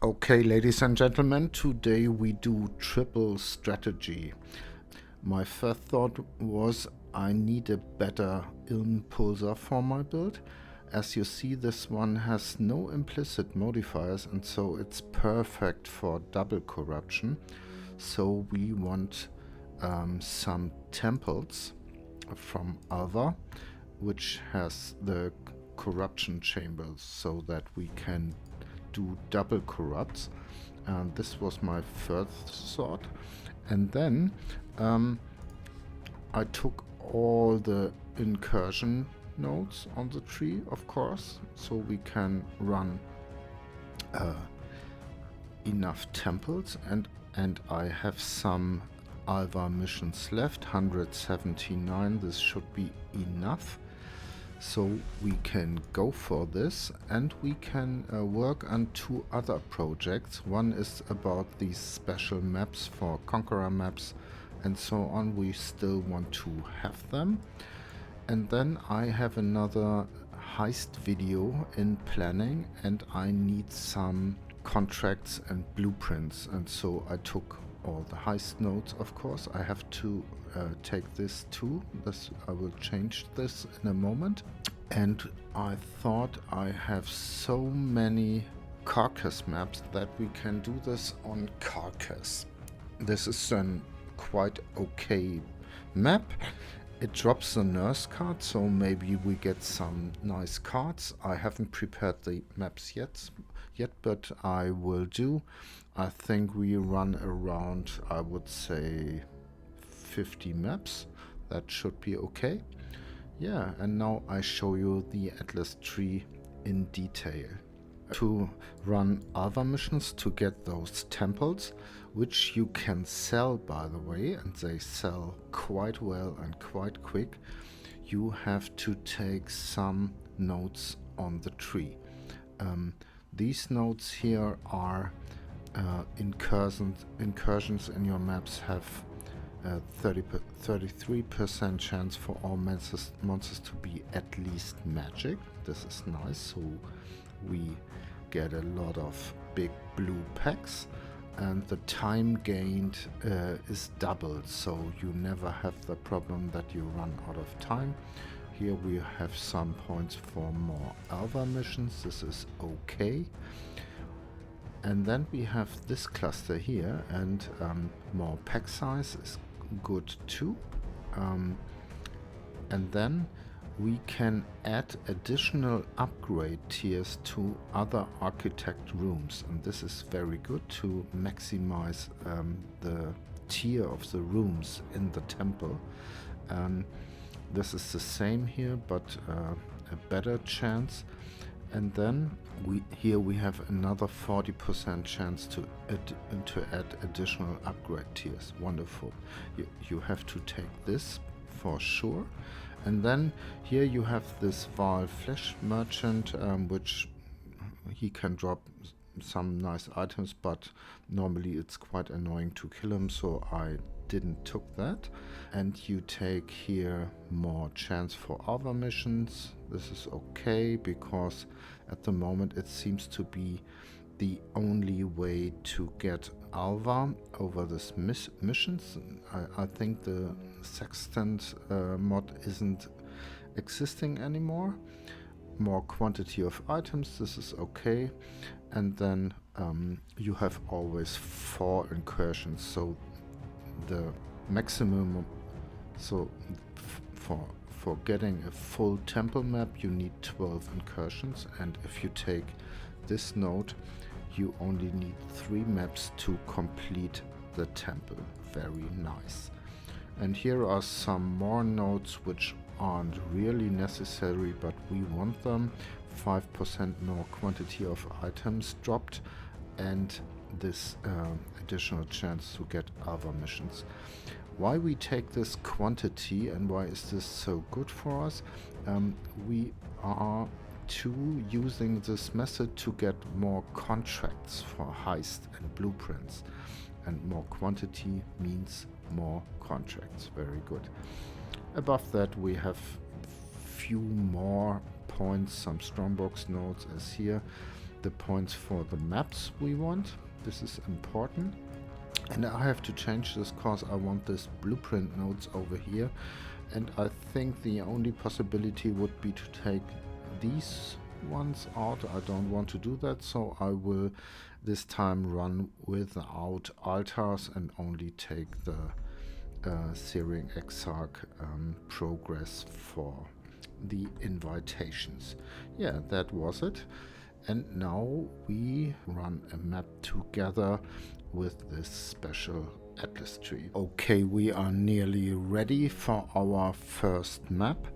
Okay, ladies and gentlemen, today we do triple strategy. My first thought was I need a better Inpulsa for my build. As you see, this one has no implicit modifiers, and so it's perfect for double corruption. So we want some temples from Alva, which has the corruption chambers, so that we can do double corrupts. And this was my first thought. And then I took all the incursion nodes on the tree, of course, so we can run enough temples, and I have some Alva missions left, 179. This should be enough. So we can go for this, and we can work on two other projects. One is about these special maps for Conqueror maps and so on. We still want to have them. And then I have another heist video in planning, and I need some contracts and blueprints. And so I took all the heist nodes, of course. I have to take this too. I will change this in a moment. And I thought I have so many carcass maps that we can do this on carcass. This is a quite okay map. It drops the nurse card, so maybe we get some nice cards. I haven't prepared the maps yet, but I will do. I think we run around, I would say, 50 maps. That should be okay. Yeah, and now I show you the Atlas tree in detail. To run Alva missions to get those temples, which you can sell, by the way, and they sell quite well and quite quick, you have to take some nodes on the tree. These nodes here are incursions in your maps have 33% chance for all monsters to be at least magic. This is nice, so we get a lot of big blue packs, and the time gained is doubled, so you never have the problem that you run out of time. Here we have some points for more Alva missions. This is okay. And then we have this cluster here, and more pack size is good too. And then we can add additional upgrade tiers to other architect rooms, and this is very good to maximize the tier of the rooms in the temple. This is the same here, but a better chance. And then here we have another 40% chance to add additional upgrade tiers. Wonderful. You have to take this for sure. And then here you have this Val Flesh Merchant, which he can drop some nice items, but normally it's quite annoying to kill him, so I didn't took that. And you take here more chance for other missions. This is okay, because at the moment it seems to be the only way to get Alva over this missions. I think the Sextant mod isn't existing anymore. More quantity of items, this is okay. And then you have always 4 incursions, so the maximum, so for getting a full temple map you need 12 incursions, and if you take this node you only need 3 maps to complete the temple. Very nice. And here are some more nodes which aren't really necessary, but we want them. 5% more quantity of items dropped, and this additional chance to get other missions. Why we take this quantity and why is this so good for us? We are using this method to get more contracts for heist and blueprints, and more quantity means more contracts. Very good. Above that we have few more points, some strongbox nodes as here. the points for the maps we want. This is important. And I have to change this because I want this blueprint nodes over here. And I think the only possibility would be to take these ones out. I don't want to do that, so I will this time run without altars and only take the Searing Exarch progress for the invitations. Yeah, that was it. And now we run a map together with this special atlas tree. Okay, we are nearly ready for our first map.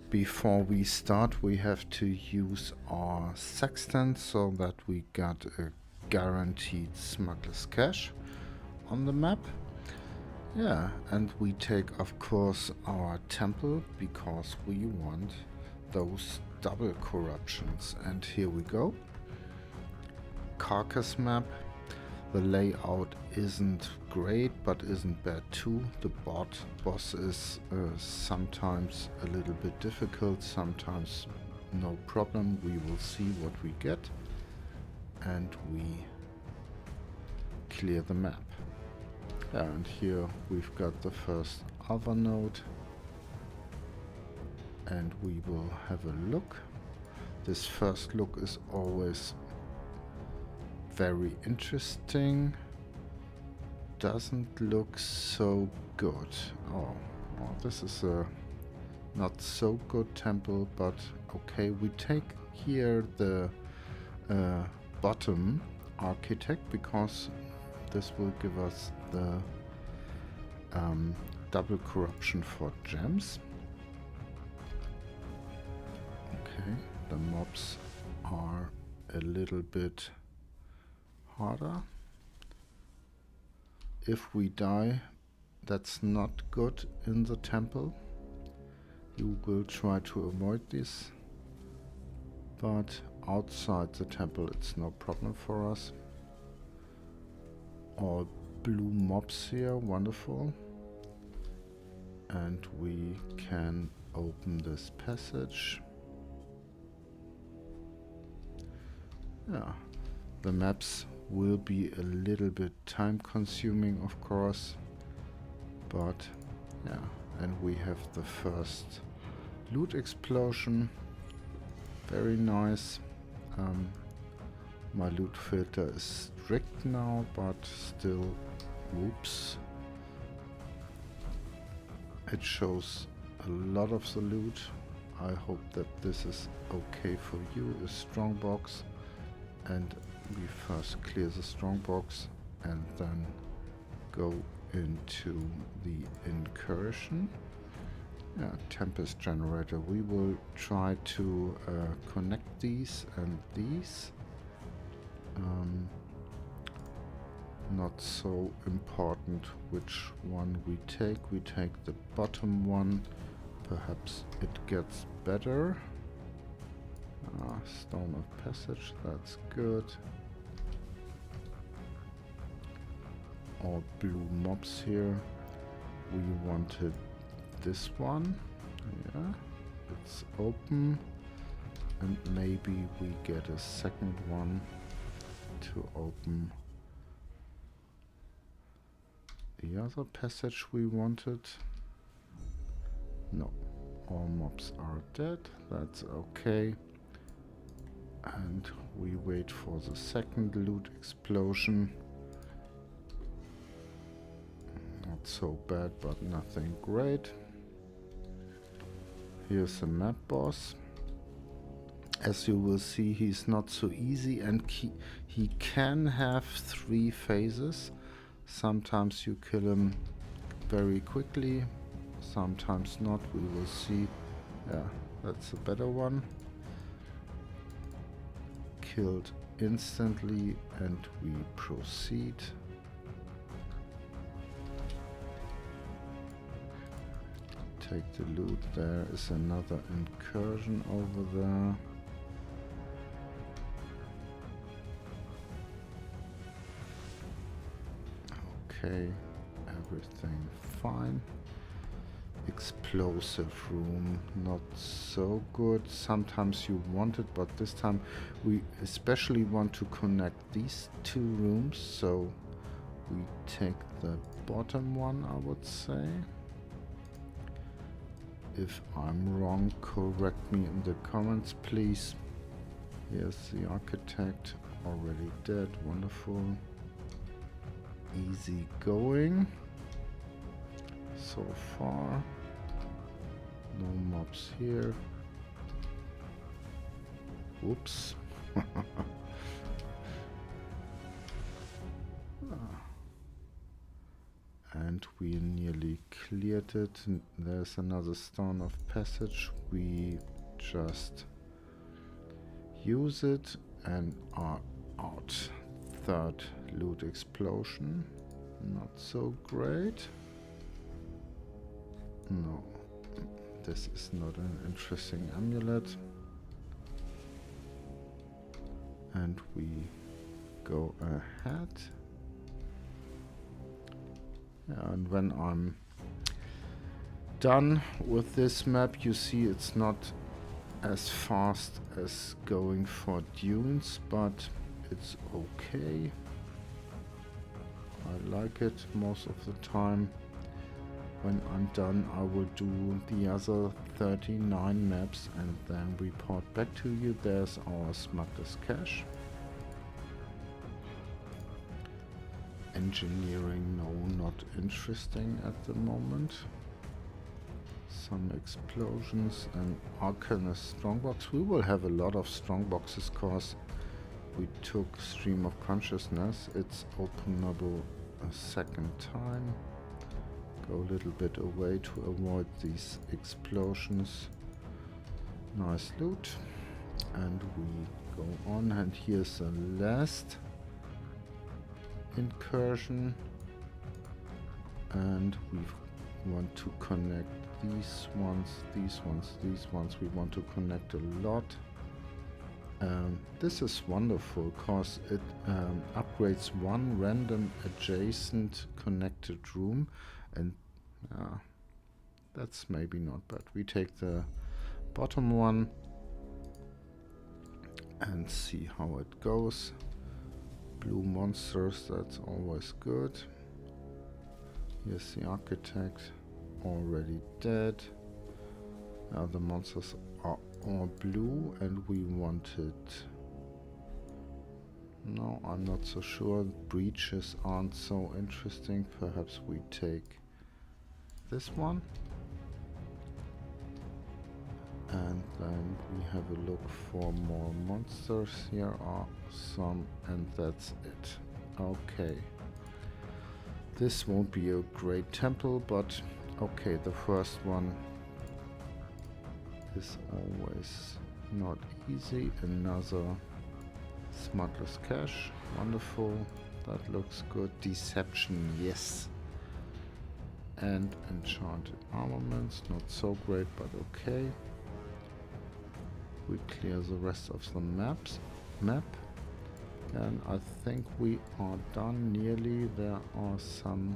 Before we start, we have to use our sextant so that we got a guaranteed smuggler's cache on the map. Yeah, and we take, of course, our temple because we want those double corruptions. And here we go. Carcass map. The layout isn't great, but isn't bad too. The boss is sometimes a little bit difficult, sometimes no problem. We will see what we get. And we clear the map. Yeah, and here we've got the first other node. And we will have a look. This first look is always very interesting. Doesn't look so good. Oh, this is a not so good temple, but okay. We take here the bottom architect because this will give us the double corruption for gems. Okay, the mobs are a little bit harder. If we die, that's not good in the temple. You will try to avoid this, but outside the temple it's no problem for us. All blue mobs here, wonderful. And we can open this passage. Yeah, the maps will be a little bit time consuming, of course, but yeah, and we have the first loot explosion. Very nice. My loot filter is strict now, but still, whoops, it shows a lot of the loot. I hope that this is okay for you. A strong box, and we first clear the strong box and then go into the incursion. Yeah, Tempest generator. We will try to connect these and these. Not so important which one we take. We take the bottom one. Perhaps it gets better. Stone of Passage, that's good. All blue mobs here. We wanted this one. Yeah, it's open. And maybe we get a second one to open the other passage we wanted. No, all mobs are dead. That's okay. And we wait for the second loot explosion. Not so bad, but nothing great. Here's the map boss. As you will see, he's not so easy, and he can have 3 phases. Sometimes you kill him very quickly, sometimes not. We will see. Yeah, that's a better one. Killed instantly, and we proceed. Take the loot. There is another incursion over there. Okay, everything fine. explosive room, not so good. Sometimes you want it, but this time we especially want to connect these two rooms, so we take the bottom one, I would say. If I'm wrong, correct me in the comments, please. Here's the architect, already dead, wonderful. Easy going so far. No mobs here. Whoops. And we nearly cleared it. There's another stone of passage. We just use it and are out. Third loot explosion. Not so great. No, this is not an interesting amulet. And we go ahead. And when I'm done with this map, you see it's not as fast as going for dunes, but it's okay. I like it most of the time. When I'm done, I will do the other 39 maps and then report back to you. There's our smuggler's cache. Engineering, no, not interesting at the moment. Some explosions and Arcanist strongbox. We will have a lot of strongboxes cause we took Stream of Consciousness. It's openable a second time. Go a little bit away to avoid these explosions. Nice loot. And we go on, and here's the last incursion, and we want to connect these ones, these ones, these ones. We want to connect a lot. This is wonderful because it upgrades one random adjacent connected room, and that's maybe not bad. We take the bottom one and see how it goes. Blue monsters, that's always good. Here's the architect, already dead. The monsters are all blue and we want it. No, I'm not so sure. Breaches aren't so interesting. Perhaps we take this one. And then we have a look for more monsters. Here are some, and that's it. Okay. This won't be a great temple, but okay, the first one is always not easy. Another smuggler's cache. Wonderful. That looks good. Deception, yes. And enchanted armaments. Not so great, but okay. We clear the rest of the map, and I think we are done nearly. There are some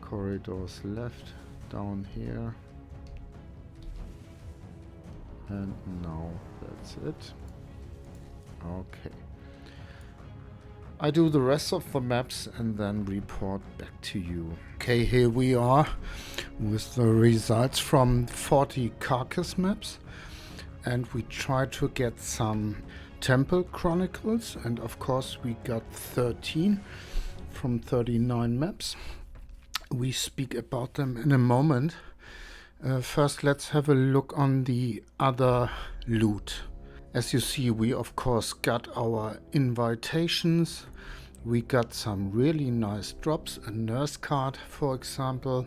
corridors left down here, and now that's it. Okay, I do the rest of the maps and then report back to you. Okay, here we are with the results from 40 carcass maps, and we try to get some temple chronicles, and of course we got 13 from 39 maps. We speak about them in a moment. First, let's have a look on the other loot. As you see, we of course got our invitations. We got some really nice drops, a nurse card for example.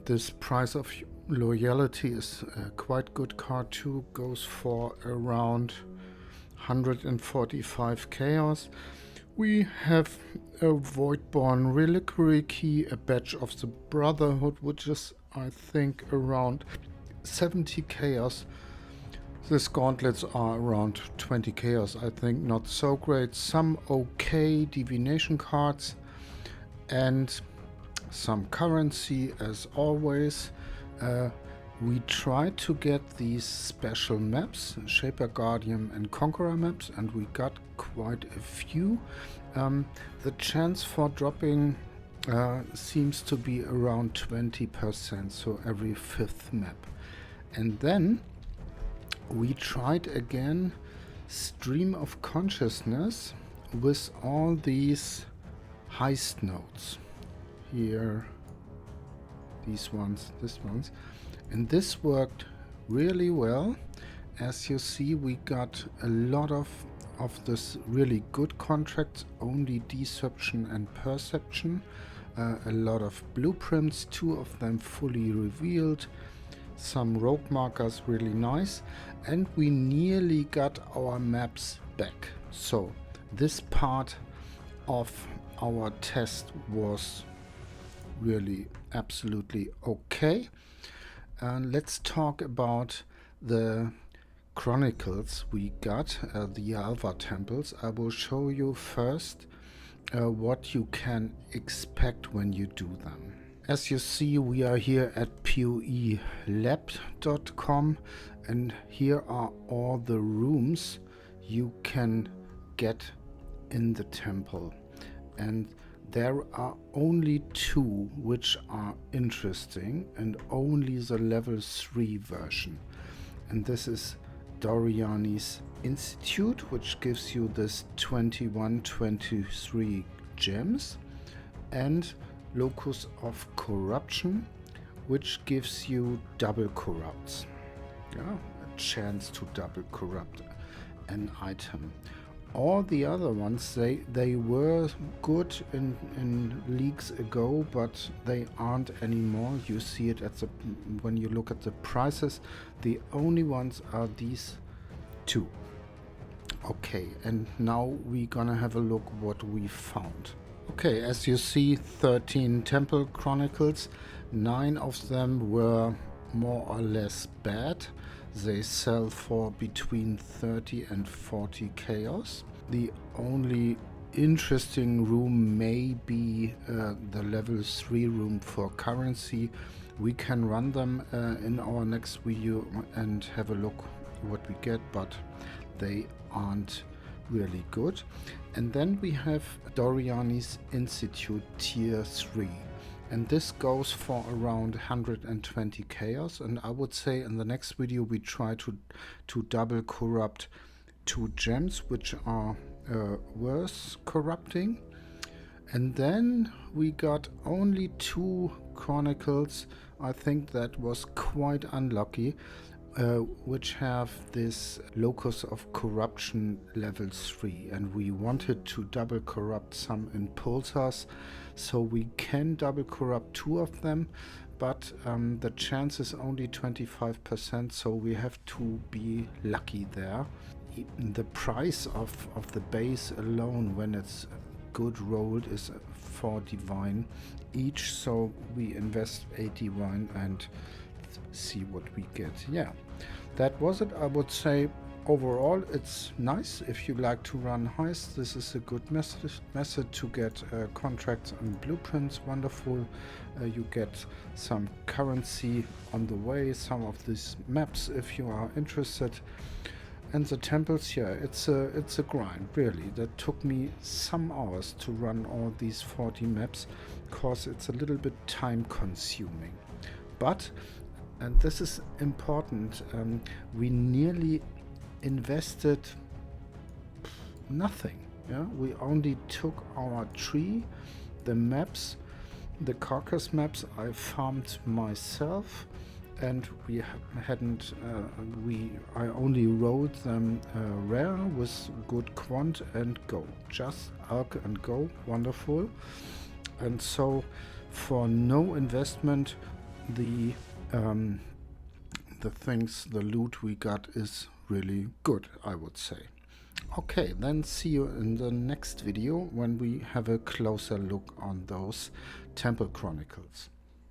This Price of Loyalty is a quite good card too, goes for around 145 chaos. We have a Voidborn Reliquary Key, a Badge of the Brotherhood, which is I think around 70 chaos. These gauntlets are around 20 chaos, I think, not so great. Some okay divination cards and some currency as always. We tried to get these special maps, Shaper, Guardian and Conqueror maps, and we got quite a few. The chance for dropping seems to be around 20%, so every 5th map. And then we tried again Stream of Consciousness with all these heist nodes. Here, these ones, and this worked really well. As you see, we got a lot of this really good contracts, only deception and perception, a lot of blueprints, 2 of them fully revealed, some rogue markers, really nice, and we nearly got our maps back. So this part of our test was really absolutely okay. Let's talk about the chronicles we got, the Alva Temples. I will show you first what you can expect when you do them. As you see, we are here at poelab.com, and here are all the rooms you can get in the temple. And there are only 2 which are interesting, and only the level 3 version. And this is Doriani's Institute, which gives you this 21-23 gems, and Locus of Corruption, which gives you double corrupts. Yeah, a chance to double corrupt an item. All the other ones, they were good in leagues ago, but they aren't anymore. You see it at when you look at the prices. The only ones are these 2. Okay, and now we're gonna have a look what we found. Okay, as you see, 13 Temple Chronicles. 9 of them were more or less bad. They sell for between 30 and 40 chaos. The only interesting room may be the level 3 room for currency. We can run them in our next video and have a look what we get, but they aren't really good. And then we have Doriani's Institute tier 3. And this goes for around 120 chaos, and I would say in the next video we try to double corrupt 2 gems which are worth corrupting. And then we got only 2 chronicles. I think that was quite unlucky, which have this Locus of Corruption level 3, and we wanted to double corrupt some Inpulsas, so we can double corrupt 2 of them, but the chance is only 25%, so we have to be lucky there. The price of the base alone, when it's good rolled, is 4 divine each, so we invest 8 divine and see what we get. Yeah, that was it. I would say overall it's nice. If you like to run heists, this is a good method to get contracts and blueprints. Wonderful. You get some currency on the way, some of these maps if you are interested. And the temples, yeah, it's a grind, really. That took me some hours to run all these 40 maps, because it's a little bit time consuming. But, and this is important, we nearly invested nothing. Yeah, we only took our tree, the maps, the carcass maps I farmed myself, and we hadn't. I only rolled them rare with good quant and go. Just alch and go, wonderful. And so, for no investment, the things, the loot we got is really good, I would say. Okay, then see you in the next video when we have a closer look on those Temple Chronicles.